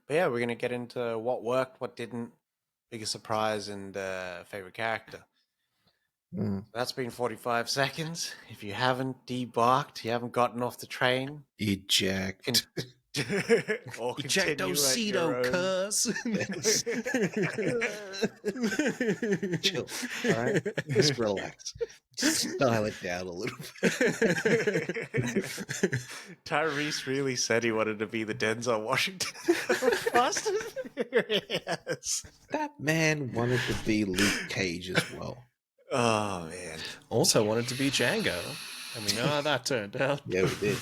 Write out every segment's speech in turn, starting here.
But yeah, we're gonna get into what worked, what didn't, biggest surprise, and favorite character. Mm. That's been 45 seconds. If you haven't debarked, you haven't gotten off the train, con- Eject. or continue at your Ejectocito, own. cuz. Chill. All right. Just relax. Just dial it down a little bit. Tyrese really said he wanted to be the Denzel Washington of Fast and Furious. That man wanted to be Luke Cage as well. Oh man. Also wanted to be Django. And we know how that turned out. Yeah, we did.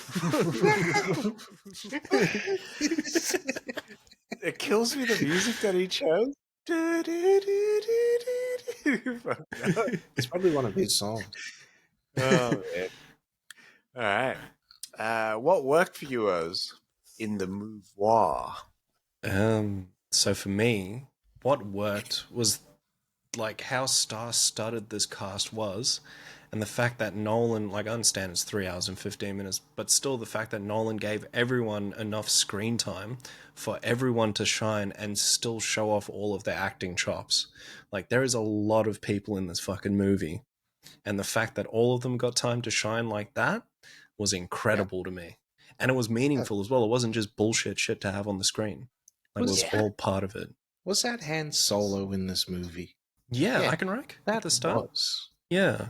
It kills me the music that he chose. It's probably one of his songs. Oh man. All right. What worked for you, Oz, in the mouvoir? So for me, what worked was like how star-studded this cast was, and the fact that Nolan, like, I understand it's 3 hours and 15 minutes, but still the fact that Nolan gave everyone enough screen time for everyone to shine and still show off all of their acting chops. Like, there is a lot of people in this fucking movie, and the fact that all of them got time to shine like that was incredible to me. And it was meaningful as well. It wasn't just bullshit shit to have on the screen. Like, it was all part of it. Was that Han Solo in this movie? Yeah, I can wreck at the start. Was. Yeah.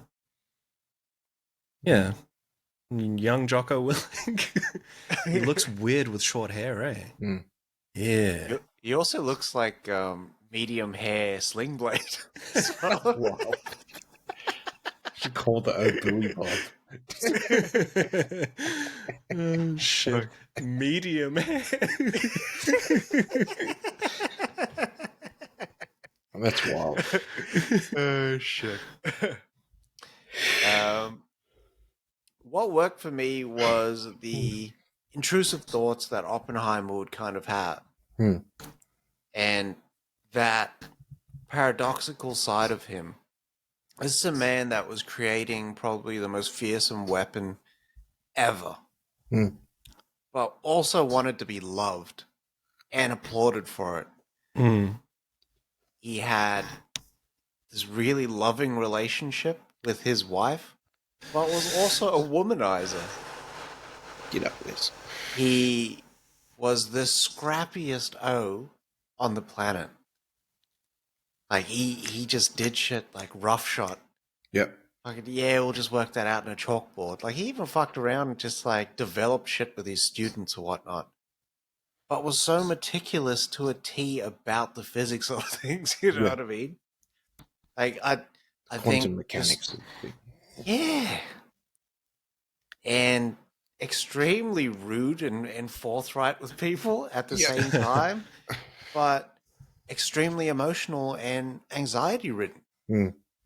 Yeah. Young Jocko Willink. He looks weird with short hair, eh? Mm. Yeah. He also looks like medium hair Sling Blade. Wow. Should call the old Billy Bob. Oh, shit. Medium hair. That's wild. Oh shit. What worked for me was the intrusive thoughts that Oppenheimer would kind of have, and that paradoxical side of him. This is a man that was creating probably the most fearsome weapon ever, but also wanted to be loved and applauded for it. He had this really loving relationship with his wife, but was also a womanizer. Get up, Liz. He was the scrappiest O on the planet. Like, he just did shit like roughshod. Yep. Like, yeah, we'll just work that out in a chalkboard. Like, he even fucked around and just like developed shit with his students or whatnot. But was so meticulous to a T about the physics of things, you know what I mean? Like, I Quantum think mechanics. yeah. And extremely rude and forthright with people at the same time, but extremely emotional and anxiety ridden.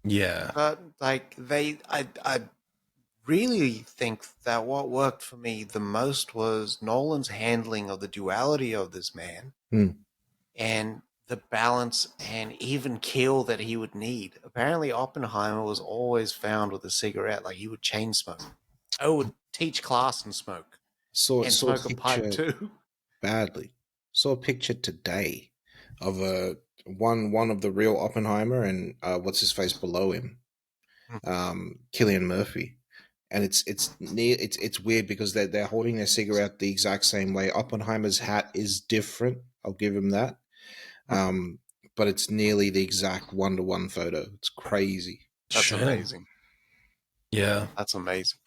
Yeah. But like I really think that what worked for me the most was Nolan's handling of the duality of this man and the balance and even keel that he would need. Apparently Oppenheimer was always found with a cigarette. Like, he would chain smoke. I would teach class and smoke. And smoke a pipe too. Badly. Saw a picture today of one of the real Oppenheimer and what's his face below him, Cillian Murphy, and it's weird because they're holding their cigarette the exact same way. Oppenheimer's hat is different. I'll give him that, but it's nearly the exact 1-to-1 photo. It's crazy. That's amazing. Yeah, that's amazing.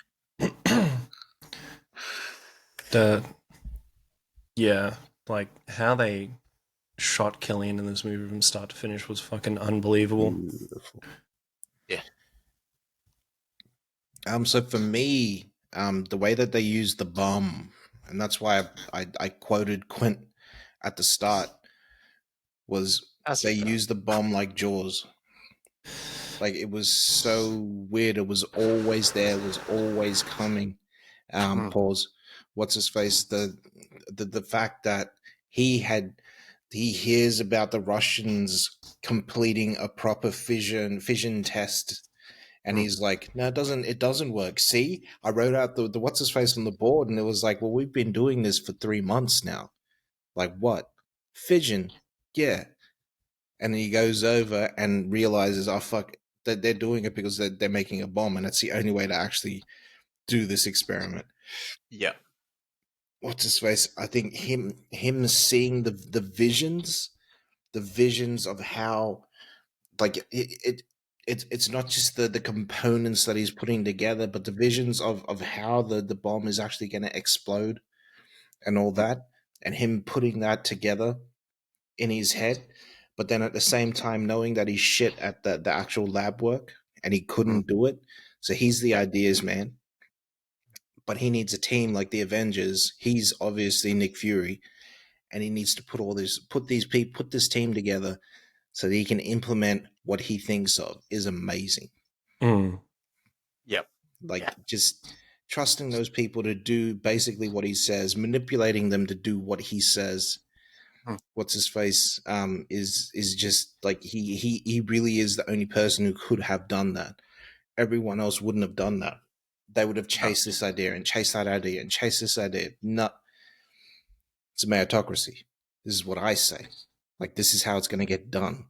Like how they shot Cillian in this movie from start to finish was fucking unbelievable. Beautiful. Yeah. So for me, the way that they use the bomb, and that's why I quoted Quint at the start, was they used the bomb like Jaws. Like, it was so weird. It was always there. It was always coming. Pause. What's his face? The fact that he hears about the Russians completing a proper fission test, and he's like, no, it doesn't work. See, I wrote out the what's his face on the board, and it was like, well, we've been doing this for 3 months now. Like, what? fission, yeah. And then he goes over and realizes, oh fuck, that they're doing it because they're making a bomb, and it's the only way to actually do this experiment. Yeah. What's his face? I think him seeing the visions of how, like, it's not just the components that he's putting together, but the visions of how the bomb is actually going to explode and all that, and him putting that together in his head, but then at the same time knowing that he's shit at the actual lab work and he couldn't do it. So he's the ideas man, but he needs a team like the Avengers. He's obviously Nick Fury, and he needs to put this team together so that he can implement what he thinks of is amazing. Yep. Like, just trusting those people to do basically what he says, manipulating them to do what he says. What's his face is just like he really is the only person who could have done that. Everyone else wouldn't have done that. They would have chased this idea and chased that idea and chased this idea. No, it's a meritocracy. This is what I say. Like, this is how it's going to get done.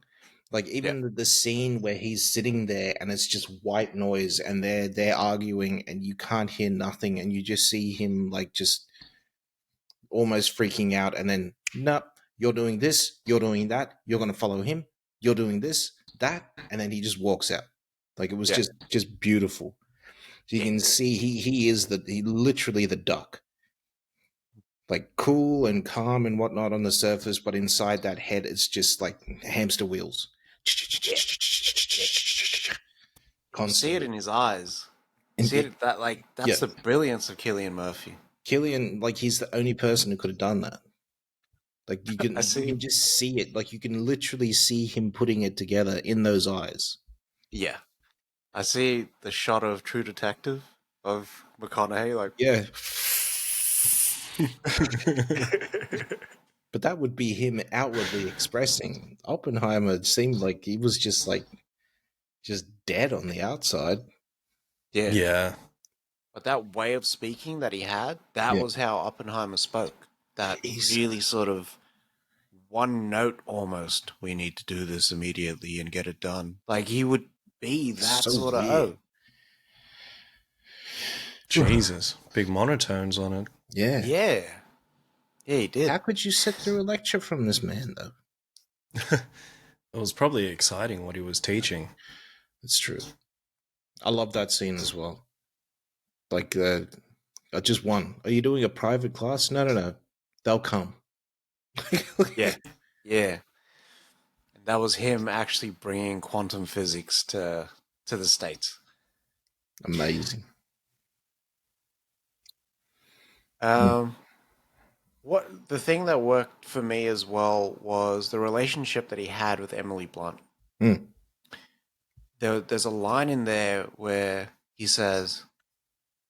Like, even the scene where he's sitting there and it's just white noise and they're arguing and you can't hear nothing and you just see him like just almost freaking out, and then no, you're doing this, you're doing that, you're going to follow him, you're doing this, that, and then he just walks out. Like, it was just beautiful. So you can see he is he literally the duck. Like, cool and calm and whatnot on the surface, but inside that head, it's just like hamster wheels. You see it in his eyes. You see it that's the brilliance of Cillian Murphy. Cillian, like, he's the only person who could have done that. Like, you can just see it. Like, you can literally see him putting it together in those eyes. Yeah. I see the shot of True Detective of McConaughey, like, yeah. But that would be him outwardly expressing. Oppenheimer seemed like he was just dead on the outside. Yeah. But that way of speaking that he had, that was how Oppenheimer spoke. That really sort of one note almost. We need to do this immediately and get it done. Like, he would be that sort of Jesus, big monotones on it. Yeah. Yeah, he did. How could you sit through a lecture from this man, though? It was probably exciting what he was teaching. It's true. I love that scene as well. Like, just one. Are you doing a private class? No. They'll come. Yeah. And that was him actually bringing quantum physics to the States. Amazing. What the thing that worked for me as well was the relationship that he had with Emily Blunt. There's a line in there where he says,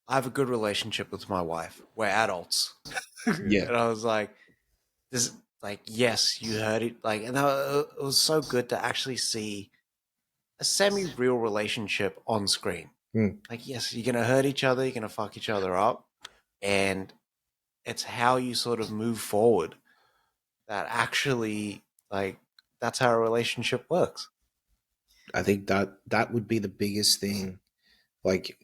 I have a good relationship with my wife. We're adults. Yeah. And I was like, this, like, yes, you heard it. Like, and it was so good to actually see a semi-real relationship on screen. Like, yes, you're going to hurt each other. You're going to fuck each other up. And it's how you sort of move forward that actually, like, that's how a relationship works. I think that would be the biggest thing, like,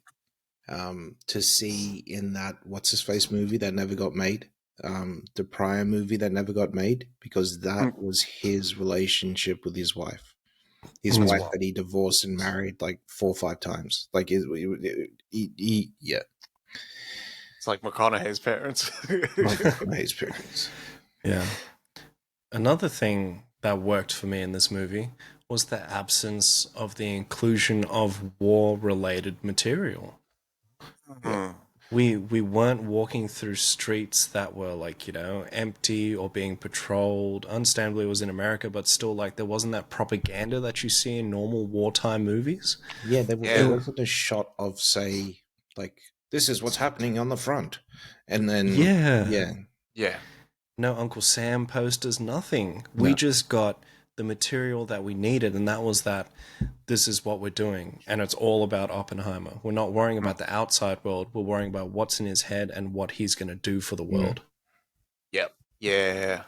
to see in that what's his face movie that never got made, the prior movie that never got made, because that was his relationship with his wife. His wife that he divorced and married like 4 or 5 times. Like, yeah. It's like McConaughey's parents. McConaughey's parents. Yeah. Another thing that worked for me in this movie was the absence of the inclusion of war-related material. We weren't walking through streets that were, like, empty or being patrolled. Understandably, it was in America, but still, like, there wasn't that propaganda that you see in normal wartime movies. Yeah, there wasn't a shot of, say, like, this is what's happening on the front. And then, yeah. No Uncle Sam posters, nothing. No. We just got the material that we needed, and that was that this is what we're doing, and it's all about Oppenheimer. We're not worrying about the outside world. We're worrying about what's in his head and what he's going to do for the world. Yep. Yeah.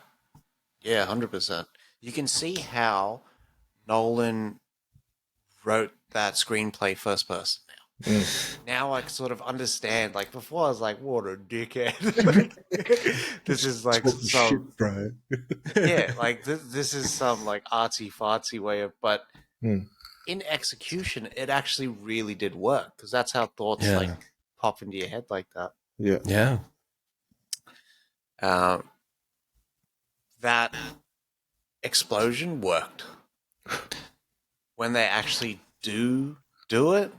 Yeah, 100%. You can see how Nolan wrote that screenplay first person now. Now I sort of understand. Like before, I was like, "What a dickhead!" This is like Talking some shit, bro. yeah, like this is some like artsy fartsy way of, but Mm. in execution, it actually really did work because that's how thoughts like Yeah. pop into your head like that. Yeah. Yeah. Um, that explosion worked when they actually do it.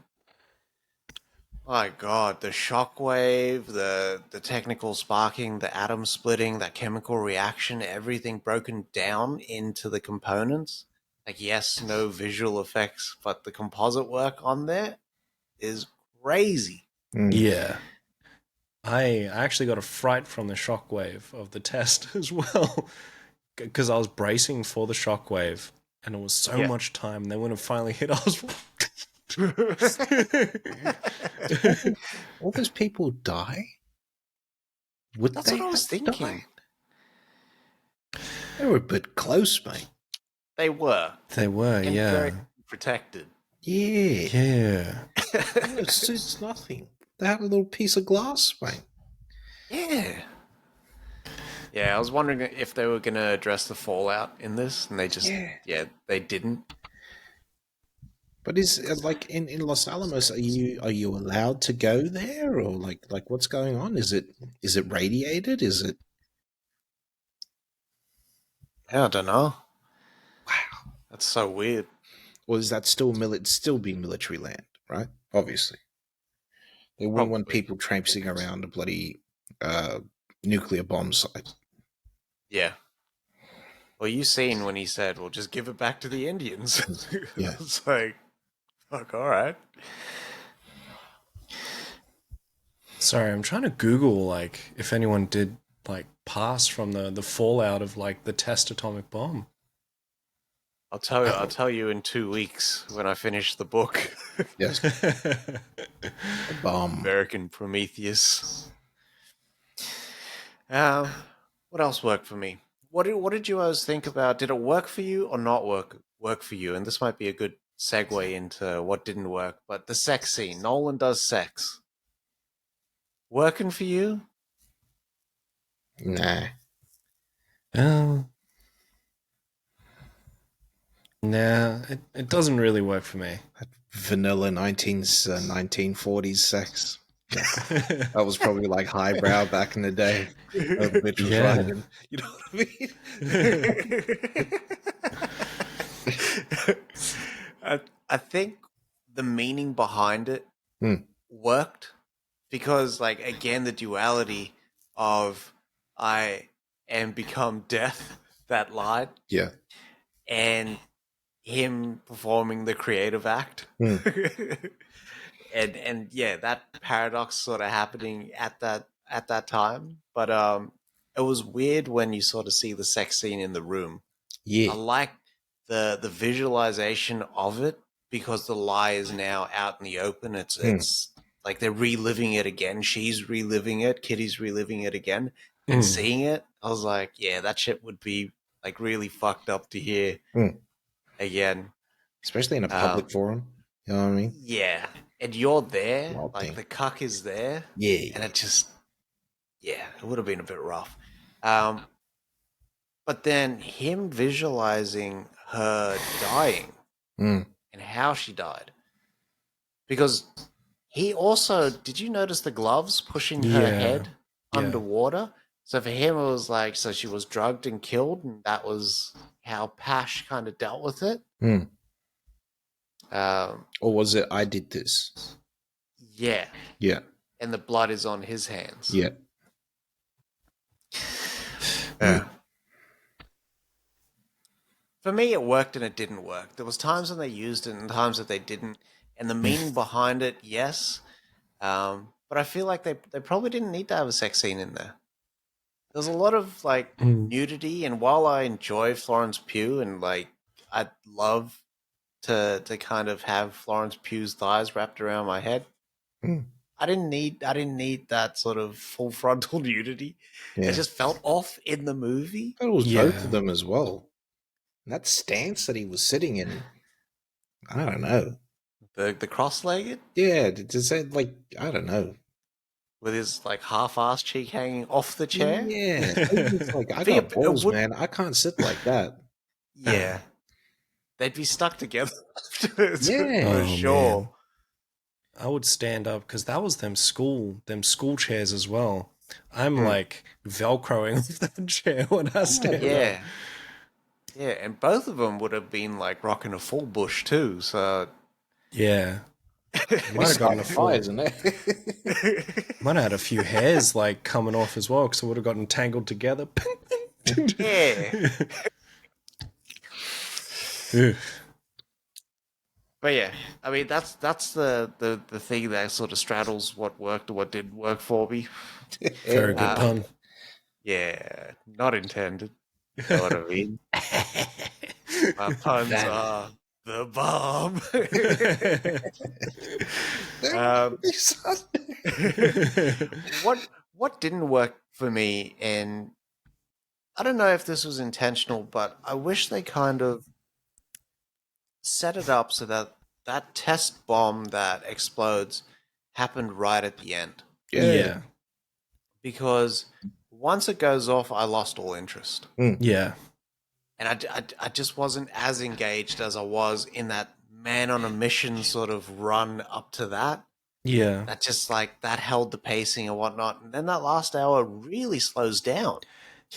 My God, the shockwave, the technical sparking, the atom splitting, that chemical reaction, everything broken down into the components. Like, yes, no visual effects, but the composite work on there is crazy. Yeah. I actually got a fright from the shockwave of the test as well, because I was bracing for the shockwave, and it was so Yeah. much time. And then when it finally hit, I was. All those people die? Would That's they what I was have thinking. died? They were a bit close, mate. They were. They were, And yeah. very protected. Yeah. Yeah. It suits nothing. They had a little piece of glass, mate. Yeah. Yeah, I was wondering if they were going to address the fallout in this, and they just, they didn't. But is like in Los Alamos, are you allowed to go there, or like what's going on? Is it radiated? Is it Yeah, I don't know. wow? That's so weird. Or is that still be military land, right? Obviously, they wouldn't want Probably. people traipsing around a bloody nuclear bomb site. Yeah. Well, you seen when he said, "Well, just give it back to the Indians." Yeah. It's like, fuck, all right. Sorry, I'm trying to Google like if anyone did like pass from the fallout of like the test atomic bomb. I'll tell you in 2 weeks when I finish the book. Yes, a bomb. American Prometheus. What else worked for me? What did you guys think about? Did it work for you or not work for you? And this might be a good segue into what didn't work. But the sex scene, Nolan does sex. Working for you? Nah. Oh. Nah, it doesn't really work for me. Vanilla 1940s sex. That was probably like highbrow back in the day. A bitch was Yeah. riding. You know what I mean? I think the meaning behind it Hmm. worked because, like, again, the duality of I am become death, that line, Yeah. and him performing the creative act. Hmm. and yeah, that paradox sort of happening at that time. But it was weird when you sort of see the sex scene in the room. Yeah. I like the visualization of it because the lie is now out in the open. It's like they're reliving it again. She's reliving it. Kitty's reliving it again. And seeing it, I was like, yeah, that shit would be like really fucked up to hear again. Especially in a public forum. You know what I mean? Yeah. And you're there, Wild like thing. the cuck is there. Yeah. And it just, yeah, it would have been a bit rough. But then him visualizing her dying and how she died. Because he also, did you notice the gloves pushing her head underwater? So for him, it was like, so she was drugged and killed, and that was how Pash kind of dealt with it. Or was it I did this? Yeah. Yeah. And the blood is on his hands. Yeah. Yeah. For me, it worked and it didn't work. There was times when they used it and times that they didn't. And the meaning behind it, yes. But I feel like they probably didn't need to have a sex scene in there. There's a lot of like nudity, and while I enjoy Florence Pugh and like I'd love to kind of have Florence Pugh's thighs wrapped around my head, I didn't need that sort of full frontal nudity. Yeah. It just felt off in the movie. It was Yeah. both of them as well. That stance that he was sitting in, I don't know. The cross-legged Yeah, to say like I don't know. with his like half-ass cheek hanging off the chair. Yeah, it's like I I think got balls, would. man. I can't sit like that. Yeah, they'd be stuck together afterwards Yeah. for Oh, sure. man. I would stand up because that was them school chairs as well. I'm like velcroing off that chair when I stand Yeah, up. yeah, and both of them would have been like rocking a full bush too. So Yeah. Might have gotten a full. fires in there. Might have had a few hairs like coming off as well because it would have gotten tangled together. yeah, Ugh. but yeah, I mean that's the thing that sort of straddles what worked or what didn't work for me. Very good pun. Yeah, not intended. You know what I mean? My puns are the bomb. What didn't work for me, and I don't know if this was intentional, but I wish they kind of set it up so that that test bomb that explodes happened right at the end. Yeah. Because once it goes off, I lost all interest. Yeah. And I just wasn't as engaged as I was in that man on a mission sort of run up to that. Yeah. That just like that held the pacing and whatnot. And then that last hour really slows down.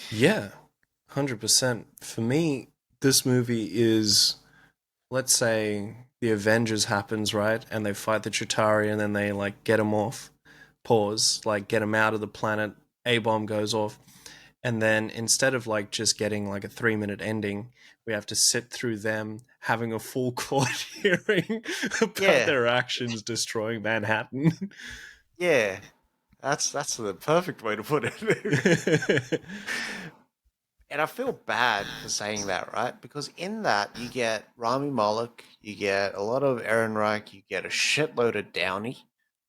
Yeah. 100%. For me, this movie is, let's say the Avengers happens, right? And they fight the Chitauri and then they like get him off. Pause. Like get him out of the planet. A-bomb goes off. And then instead of like just getting like a 3-minute ending, we have to sit through them having a full court hearing about their actions destroying Manhattan. Yeah. That's the perfect way to put it. And I feel bad for saying that, right? Because in that you get Rami Malek, you get a lot of Ehrenreich, you get a shitload of Downey,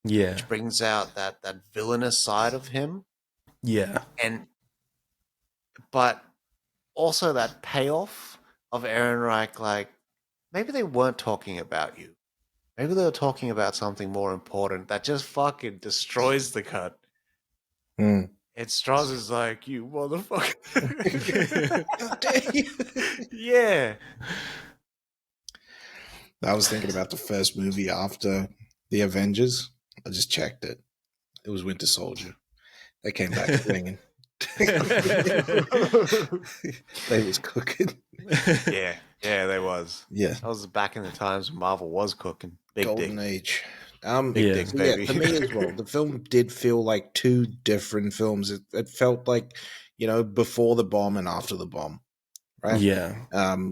Yeah. which brings out that villainous side of him. Yeah. But also that payoff of Ehrenreich, like maybe they weren't talking about you. Maybe they were talking about something more important that just fucking destroys the cut. And Strauss is like, you motherfucker. Yeah. I was thinking about the first movie after the Avengers. I just checked it. It was Winter Soldier. They came back swinging. They was cooking. Yeah, they was. Yeah. That was back in the times when Marvel was cooking. Big Golden dick. Age. Big dicks, baby. Yeah, for me as well. The film did feel like two different films. It felt like, before the bomb and after the bomb. Right? Yeah.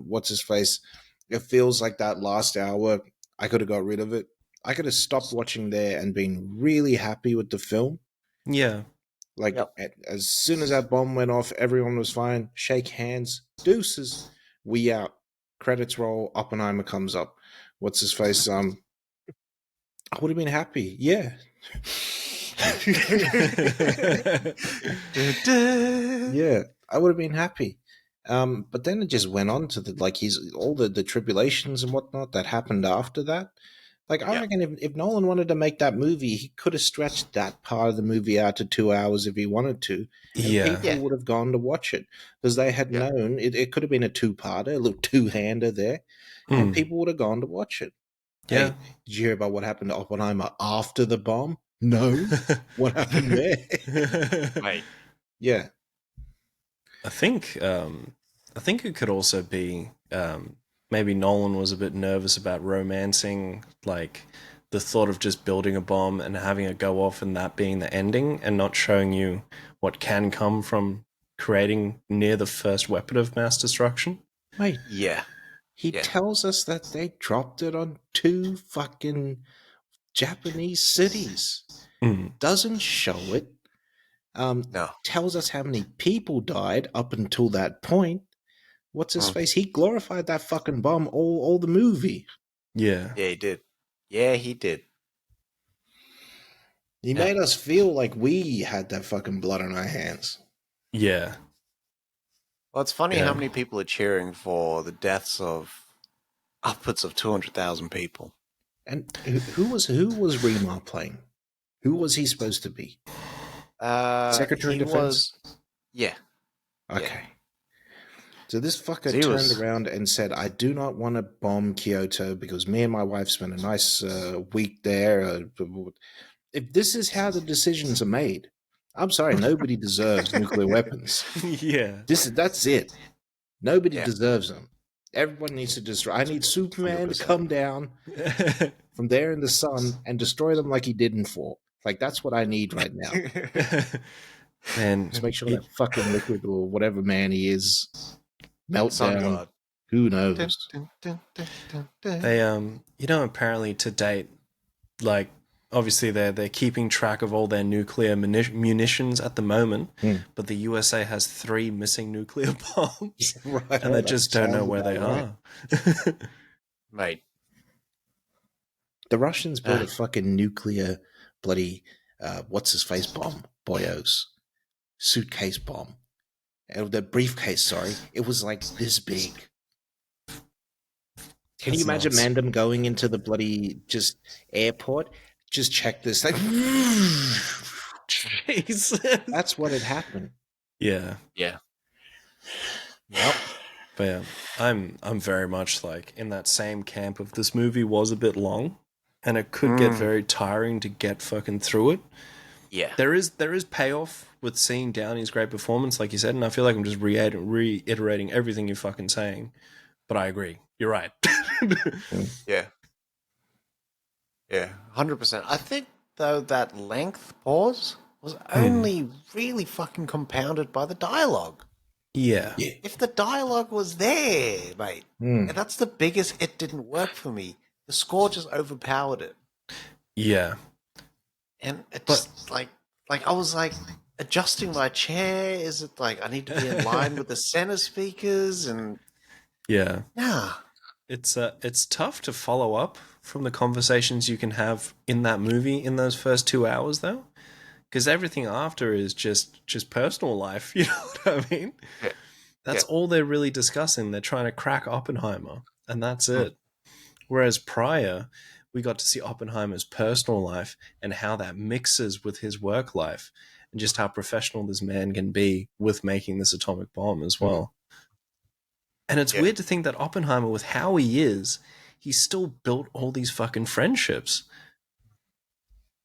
What's his face? It feels like that last hour, I could have got rid of it. I could have stopped watching there and been really happy with the film. Yeah. Like, as soon as that bomb went off, everyone was fine. Shake hands. Deuces. We out. Credits roll. Oppenheimer comes up. What's his face? I would have been happy. Yeah. Yeah, I would have been happy. But then it just went on to all the tribulations and whatnot that happened after that. Like, I reckon if Nolan wanted to make that movie, he could have stretched that part of the movie out to 2 hours if he wanted to. And people would have gone to watch it because they had known it could have been a two-parter, a little two-hander there, and people would have gone to watch it. Yeah. Hey, did you hear about what happened to Oppenheimer after the bomb? No. What happened there? Right. Yeah. I think it could also be maybe Nolan was a bit nervous about romancing like the thought of just building a bomb and having it go off and that being the ending and not showing you what can come from creating near the first weapon of mass destruction. Wait. Yeah. He tells us that they dropped it on 2 fucking Japanese cities. Doesn't show it. No. Tells us how many people died up until that point. What's his face? He glorified that fucking bomb all the movie. Yeah. Yeah, he did. Yeah, he did. He made us feel like we had that fucking blood on our hands. Yeah. Well, it's funny how many people are cheering for the deaths of upwards of 200,000 people. And who was Remar playing? Who was he supposed to be? Secretary of Defense? Yeah. Okay. Yeah. So this fucker turned around and said, I do not want to bomb Kyoto because me and my wife spent a nice week there. If this is how the decisions are made, I'm sorry, nobody deserves nuclear weapons. Yeah. That's it. Nobody deserves them. Everyone needs to destroy. I need Superman 100%. To come down from there in the sun and destroy them like he did in 4. Like, that's what I need right now. And just make sure that fucking liquid or whatever man he is meltdown. Who knows? They apparently to date, like, obviously they're keeping track of all their nuclear munitions at the moment, but the USA has 3 missing nuclear bombs, right, and they just don't know where they are. Mate, the Russians built a fucking nuclear bloody what's his face bomb, boyos, suitcase bomb, the briefcase. Sorry, it was like this big. Can you imagine Mandem going into the bloody just airport? Just check this. Like, Jesus. That's what had happened. Yeah. Yeah. Yep. But yeah, I'm very much like in that same camp of this movie was a bit long and it could get very tiring to get fucking through it. Yeah. There is payoff with seeing Downey's great performance, like you said, and I feel like I'm just reiterating everything you're fucking saying. But I agree. You're right. Yeah. Yeah, 100%. I think, though, that length pause was only really fucking compounded by the dialogue. Yeah. If the dialogue was there, mate, and that's the biggest it didn't work for me. The score just overpowered it. Yeah. And it just, like I was, like, adjusting my chair. Is it, like, I need to be in line with the center speakers? And yeah. Yeah. It's tough to follow up from the conversations you can have in that movie in those first 2 hours, though, because everything after is just personal life. You know what I mean? Yeah. That's all they're really discussing. They're trying to crack Oppenheimer, and that's it. Whereas prior, we got to see Oppenheimer's personal life and how that mixes with his work life, and just how professional this man can be with making this atomic bomb as well. And it's weird to think that Oppenheimer, with how he is, he still built all these fucking friendships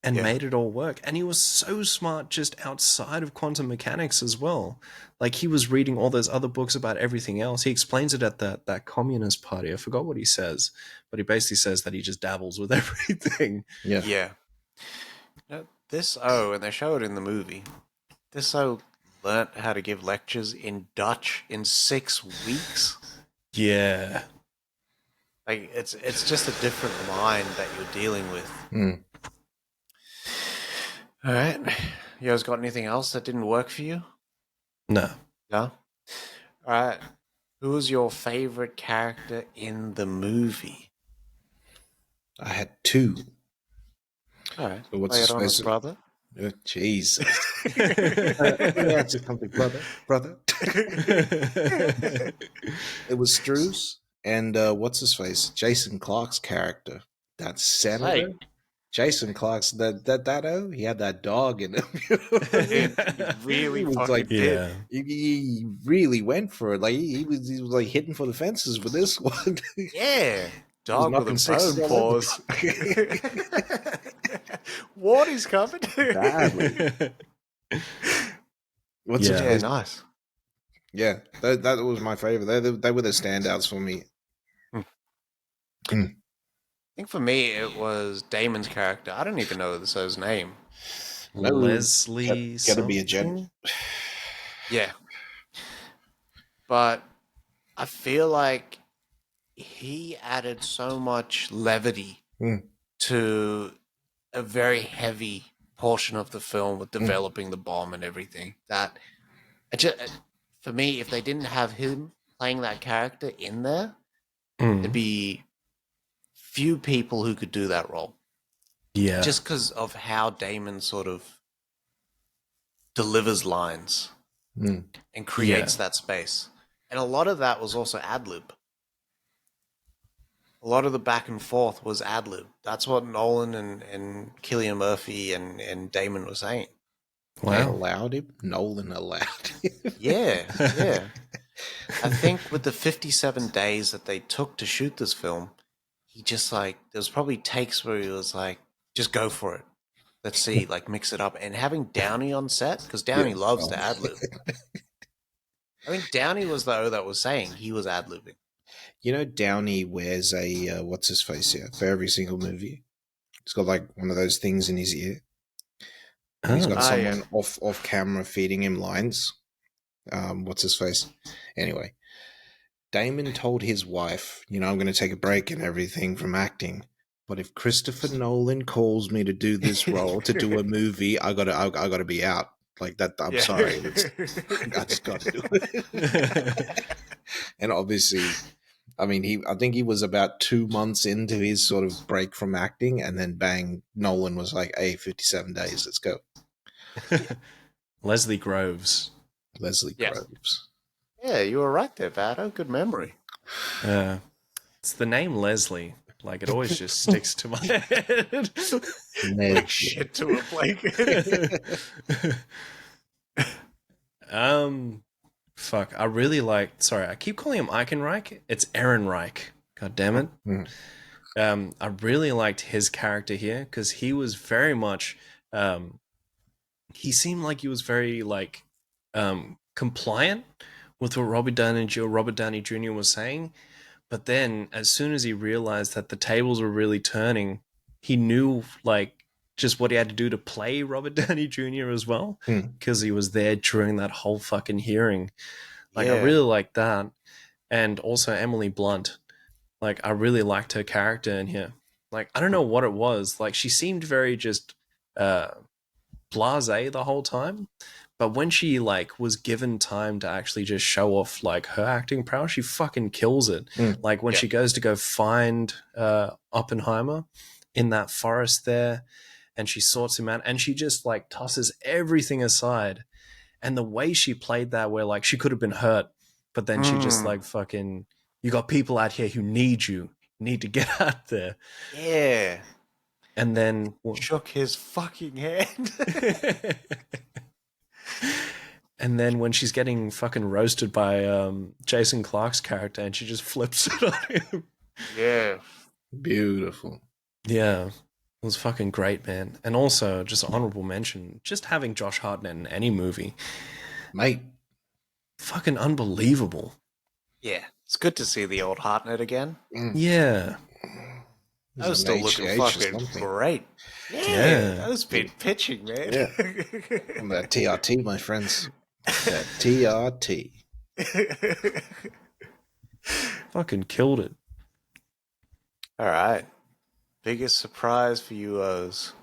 and made it all work. And he was so smart just outside of quantum mechanics as well. Like, he was reading all those other books about everything else. He explains it at that Communist Party. I forgot what he says, but he basically says that he just dabbles with everything. Yeah. Yeah. And they show it in the movie, this learnt how to give lectures in Dutch in 6 weeks. Yeah. Like, it's just a different mind that you're dealing with. All right. You guys got anything else that didn't work for you? No. No? All right. Who was your favorite character in the movie? I had 2. All right. So what's his face? Brother? Oh, Jesus. That's something, brother. It was Struce and what's his face? Jason Clarke's character. That senator. Hey. Jason Clarke's that he had that dog in him. He really fucking did. He really went for it. Like he was like hitting for the fences for this one. Yeah. Dog with a bone paws. What is coming? Badly. Nice. Yeah, that was my favorite. They were the standouts for me. I think for me it was Damon's character. I don't even know his name. Leslie. Gotta be a gent. Yeah, but I feel like he added so much levity to a very heavy portion of the film with developing the bomb and everything. That for me, if they didn't have him playing that character in there, there'd be few people who could do that role. Yeah. just because of how Damon sort of delivers lines and creates that space. And a lot of that was also ad lib. A lot of the back and forth was ad lib. That's what Nolan and Cillian Murphy and Damon were saying. They Wow. allowed him. Nolan allowed him. Yeah, yeah. I think with the 57 days that they took to shoot this film, he just like, there was probably takes where he was like, just go for it. Let's see, like mix it up. And having Downey on set, because Downey loves to ad lib. I think Downey was the O that was saying he was ad libbing. You know, Downey wears a what's his face here for every single movie. He's got like one of those things in his ear. And he's got someone off camera feeding him lines. What's his face? Anyway, Damon told his wife, I'm going to take a break and everything from acting. But if Christopher Nolan calls me to do this role, to do a movie, I gotta be out. Like that. I'm sorry. I just got to do it. And obviously, I think he was about 2 months into his sort of break from acting, and then bang, Nolan was like, "Hey, 57 days, let's go." Leslie Groves. Leslie Groves. Yeah, you were right there, Vado. Good memory. It's the name Leslie. Like, it always just sticks to my head. Like shit to a blanket. Fuck. I really liked. Sorry, I keep calling him Eichenreich. It's Ehrenreich. God damn it. I really liked his character here because he was very much. He seemed like he was very like compliant with what Robert Downey Jr. was saying. But then, as soon as he realized that the tables were really turning, he knew like just what he had to do to play Robert Downey Jr. as well, because he was there during that whole fucking hearing. Like, I really liked that, and also Emily Blunt. Like, I really liked her character in here. Like, I don't know what it was. Like, she seemed very just blasé the whole time. But when she like was given time to actually just show off like her acting prowess, she fucking kills it. Like when she goes to go find Oppenheimer in that forest there, and she sorts him out, and she just like tosses everything aside. And the way she played that, where like she could have been hurt, but then she just like fucking, you got people out here who need you, need to get out there. Yeah. And then shook his fucking hand. And then when she's getting fucking roasted by Jason Clarke's character, and she just flips it on him. Yeah. Beautiful. Yeah. It was fucking great, man. And also, just honorable mention, just having Josh Hartnett in any movie. Mate. Fucking unbelievable. Yeah. It's good to see the old Hartnett again. Yeah. I was still looking fucking great. Yeah. That was been pitching, man. Yeah. I'm that TRT, my friends. That TRT. Fucking killed it. All right. Biggest surprise for you, O's.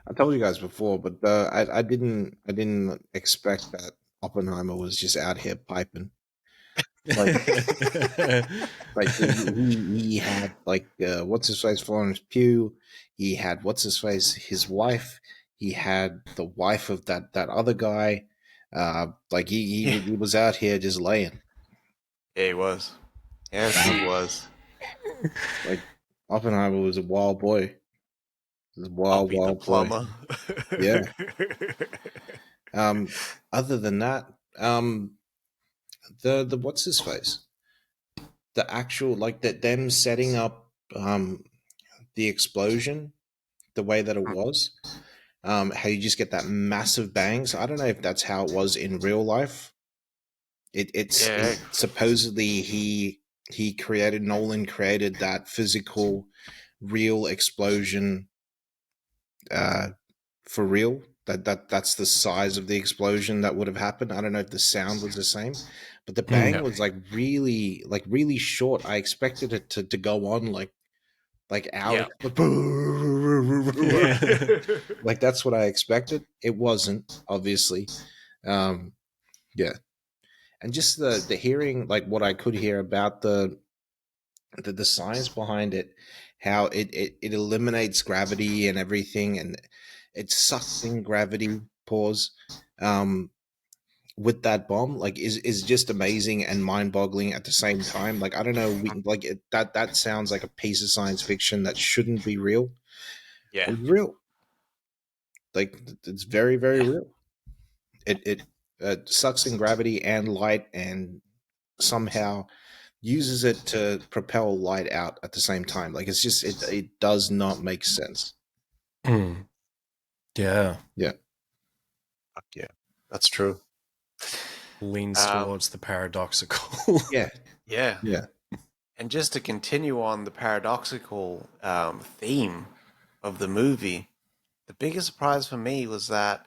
I told you guys before, but I didn't expect that Oppenheimer was just out here piping. Like he had like what's his face, Florence Pugh. He had what's his face, his wife. He had the wife of that other guy. Like he was out here just laying. Yeah, he was. Yes, he was. Like Oppenheimer was a wild boy. This wild plumber. Boy. Yeah. Other than that, the what's his face? The actual like that them setting up the explosion, the way that it was, how you just get that massive bangs. I don't know if that's how it was in real life. It's supposedly Nolan created that physical, real explosion. For real, that's the size of the explosion that would have happened. I don't know if the sound was the same, but the bang was like really short. I expected it to go on like Alex, like that's what I expected. It wasn't, obviously. Yeah, and just the hearing, like what I could hear about the the science behind it, how it eliminates gravity and everything, and it sucks in gravity. Pause. With that bomb, like, is just amazing and mind-boggling at the same time. Like, I don't know, that sounds like a piece of science fiction that shouldn't be real. Yeah. It's real. Like, it's very, very real. It sucks in gravity and light, and somehow uses it to propel light out at the same time. Like, it's just it does not make sense. Mm. Yeah. Yeah. Fuck yeah. That's true. Leans towards the paradoxical. Yeah. Yeah. Yeah. And just to continue on the paradoxical theme of the movie, the biggest surprise for me was that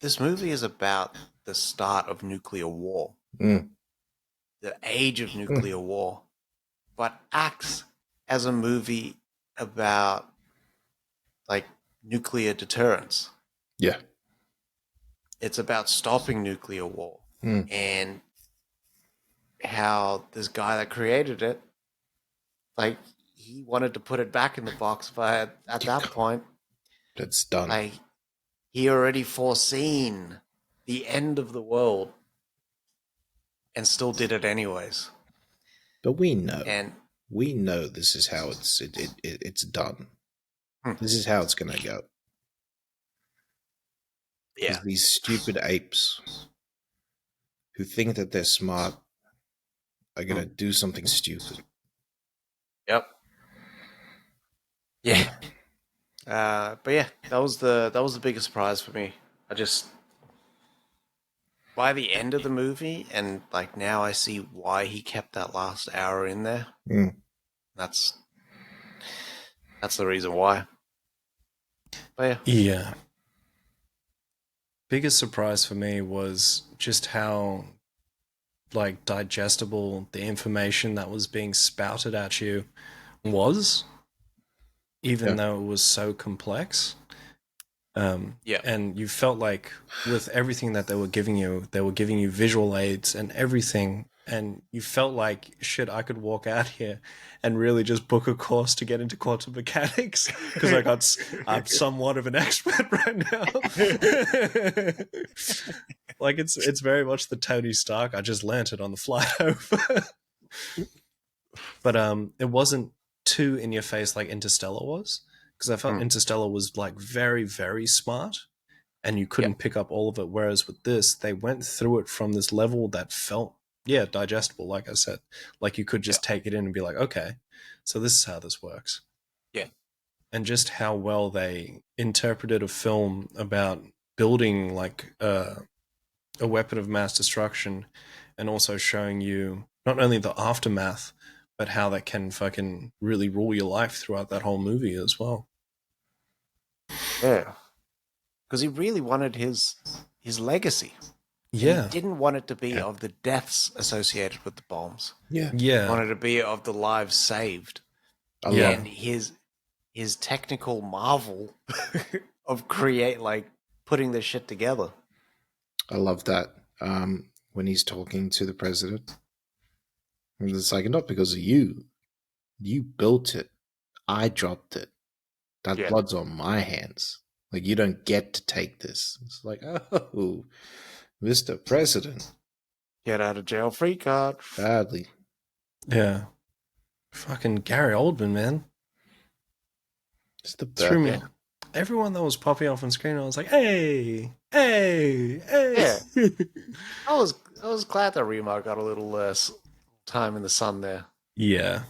this movie is about the start of nuclear war, Mm. the age of nuclear war, but acts as a movie about like nuclear deterrence. Yeah. It's about stopping nuclear war Mm. and how this guy that created it, like, he wanted to put it back in the box, but at that point, It's done. like, he already foreseen the end of the world and still did it anyways. But we know this is how it's done. This is how it's gonna go. Yeah. These stupid apes who think that they're smart are gonna do something stupid. Yep. Yeah. But yeah, that was the biggest surprise for me. I just, by the end of the movie, and like now I see why he kept that last hour in there. Mm. That's the reason why. But yeah. Yeah. Biggest surprise for me was just how like digestible the information that was being spouted at you was, even though it was so complex. And you felt like with everything that they were giving you visual aids and everything, and you felt like, shit, I could walk out here and really just book a course to get into quantum mechanics because I'm somewhat of an expert right now. Like, it's very much the Tony Stark, I just learnt it on the flight over. But it wasn't too in your face like Interstellar was, because I felt Interstellar was like very, very smart and you couldn't pick up all of it. Whereas with this, they went through it from this level that felt, digestible. Like I said, like you could just take it in and be like, okay, so this is how this works. Yeah. And just how well they interpreted a film about building like a weapon of mass destruction and also showing you not only the aftermath, but how that can fucking really rule your life throughout that whole movie as well. Yeah. Because he really wanted his legacy. Yeah. He didn't want it to be of the deaths associated with the bombs. Yeah. He wanted it to be of the lives saved. And his technical marvel of putting this shit together. I love that. When he's talking to the president, it's like, not because of you. You built it. I dropped it. That blood's on my hands. Like, you don't get to take this. It's like, oh, Mr. President. Get out of jail free card. Badly. Yeah. Fucking Gary Oldman, man. It's the best. Threw me. Everyone that was popping off on screen, I was like, hey. Yeah. I was glad that Remar got a little less time in the sun there. Yeah.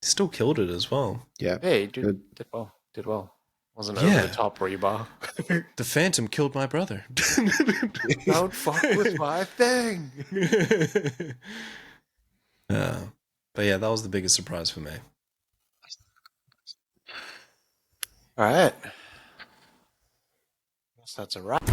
Still killed it as well. Yeah. Hey, did well. Wasn't over the top rebar. The Phantom killed my brother. Don't fuck with my thing. But yeah, that was the biggest surprise for me. All right. Guess that's a wrap.